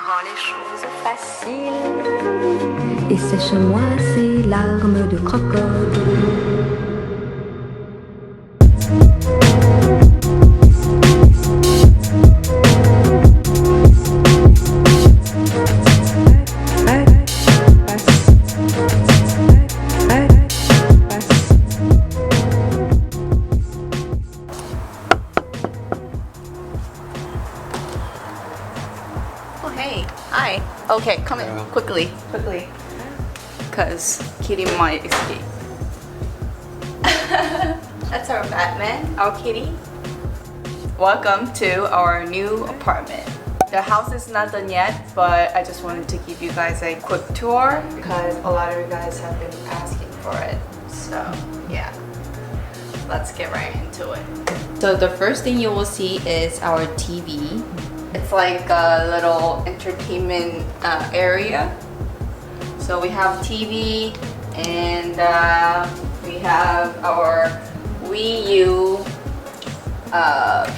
rend les choses faciles. Et sèche-moi ces larmes de crocodile. Oh, hey. Hi. Okay, come in. Quickly. Because Kitty might escape. That's our Batman, our kitty. Welcome to our new apartment. The house is not done yet, but I just wanted to give you guys a quick tour because a lot of you guys have been asking for it. So, yeah. Let's get right into it. So the first thing you will see is our TV. It's like a little entertainment area. So we have TV and we have our Wii U,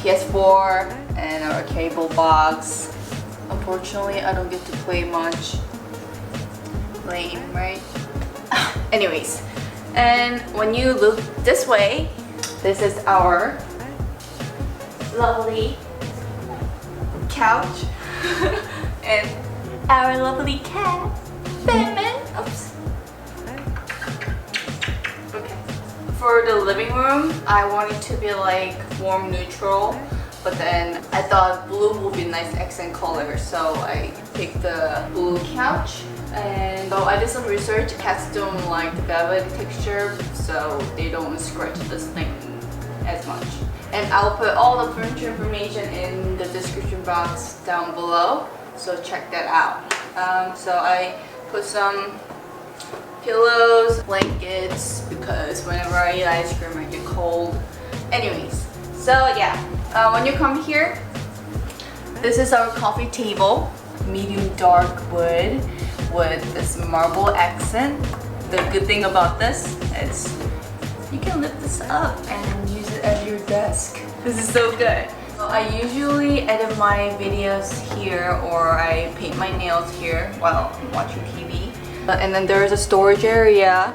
PS4, and our cable box. Unfortunately, I don't get to play much. Lame, right? Anyways, and when you look this way, this is our lovely couch and our lovely cat, Batman. Oops. Okay. For the living room, I wanted to be like warm neutral, but then I thought blue would be a nice accent color, so I picked the blue couch. And though I did some research, cats don't like the velvet texture, so they don't scratch this thing as much. And I'll put all the furniture information in the description box down below, so check that out. So I put some pillows, blankets, because whenever I eat ice cream I get cold. Anyways, so yeah, when you come here, this is our coffee table, medium dark wood with this marble accent. The good thing about this is you can lift this up and use it as your desk. This is so good. So I usually edit my videos here, or I paint my nails here while I'm watching TV. And then there's a storage area.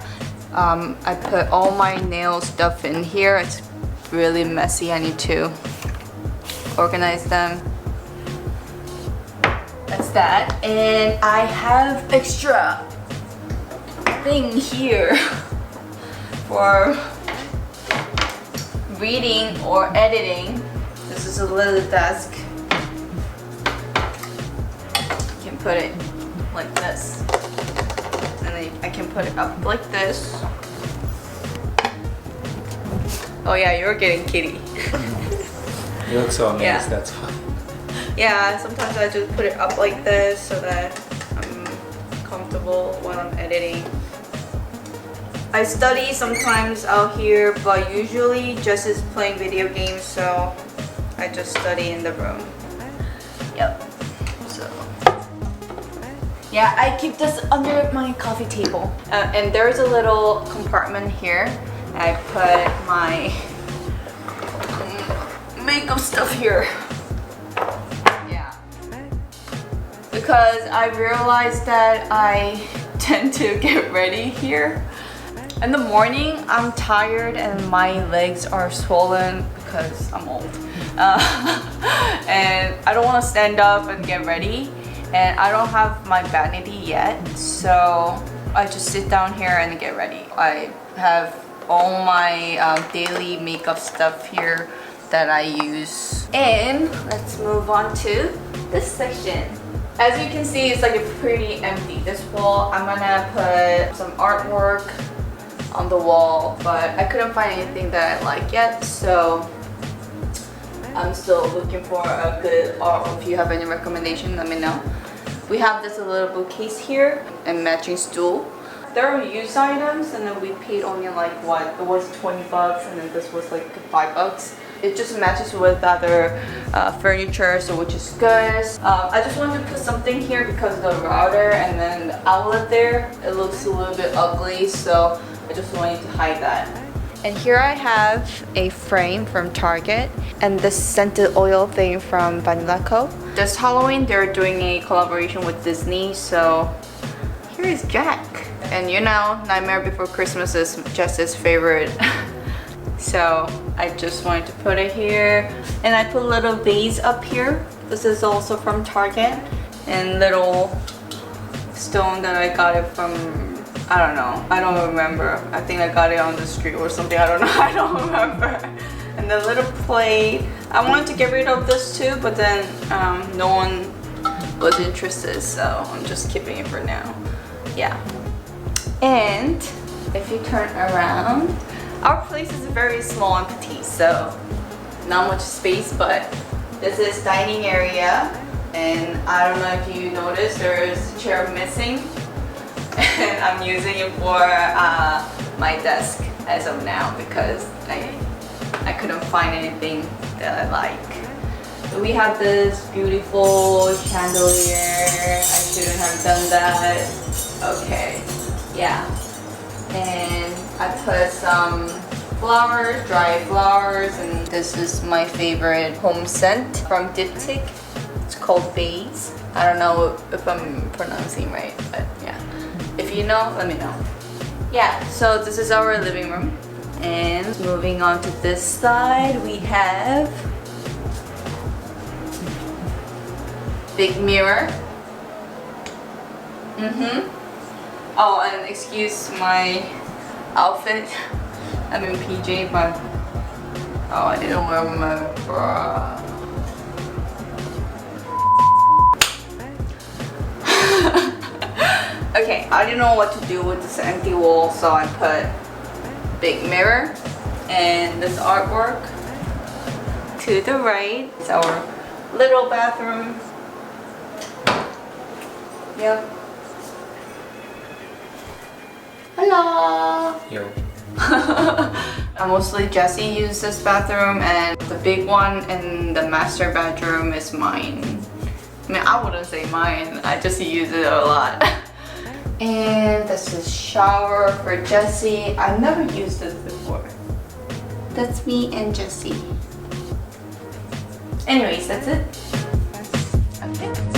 I put all my nail stuff in here. It's really messy. I need to organize them. That's that. And I have extra thing here for reading or editing. This is a little desk. You can put it like this, and then I can put it up like this. Oh yeah, you're getting kitty. You look so amazed, Yeah. that's fine. Yeah, sometimes I just put it up like this so that I'm comfortable when I'm editing. I study sometimes out here, but usually just is playing video games, so I just study in the room. Yep. So yeah, I keep this under my coffee table. And there's a little compartment here. I put my makeup stuff here. Yeah. Because I realized that I tend to get ready here. In the morning, I'm tired and my legs are swollen because I'm old. And I don't want to stand up and get ready. And I don't have my vanity yet, so I just sit down here and get ready. I have all my daily makeup stuff here that I use. And let's move on to this section. As you can see, it's like a pretty empty. This wall, I'm gonna put some artwork on the wall, but I couldn't find anything that I like yet, so I'm still looking for a good art. If you have any recommendation, let me know. We have this little bookcase here and matching stool. There are used items, and then we paid only like what? It was 20 bucks, and then this was like 5 bucks. It just matches with other furniture, so which is good. I just wanted to put something here because of the router and then the outlet there. It looks a little bit ugly, so I just wanted to hide that. And here I have a frame from Target and this scented oil thing from Vanilla Co. this Halloween they're doing a collaboration with Disney, so here is Jack. And you know, Nightmare Before Christmas is Jess's favorite. So I just wanted to put it here. And I put a little vase up here. This is also from Target. And little stone that I got it from, I don't know. I don't remember. I think I got it on the street or something. I don't know. I don't remember. And the little plate. I wanted to get rid of this too, but then no one was interested. So I'm just keeping it for now. Yeah. And if you turn around, our place is very small and petite, so not much space, but this is dining area. And I don't know if you noticed, there is a chair missing. And I'm using it for my desk as of now because I couldn't find anything that I like. So we have this beautiful chandelier. I shouldn't have done that. Okay. Yeah, and I put some flowers, dry flowers, and this is my favorite home scent from Diptyque. It's called Vase. I don't know if I'm pronouncing right, but yeah. If you know, let me know. Yeah, so this is our living room. And moving on to this side, we have big mirror. Oh, and excuse my outfit. I'm in PJ, but oh, I didn't wear my bra. Okay, I didn't know what to do with this empty wall, so I put big mirror and this artwork. To the right, it's our little bathroom. Yep. Hello! Yo. Mostly Jessie uses this bathroom, and the big one in the master bedroom is mine. I mean, I wouldn't say mine, I just use it a lot. And this is shower for Jessie. I've never used this before. That's me and Jessie. Anyways, that's it. Okay.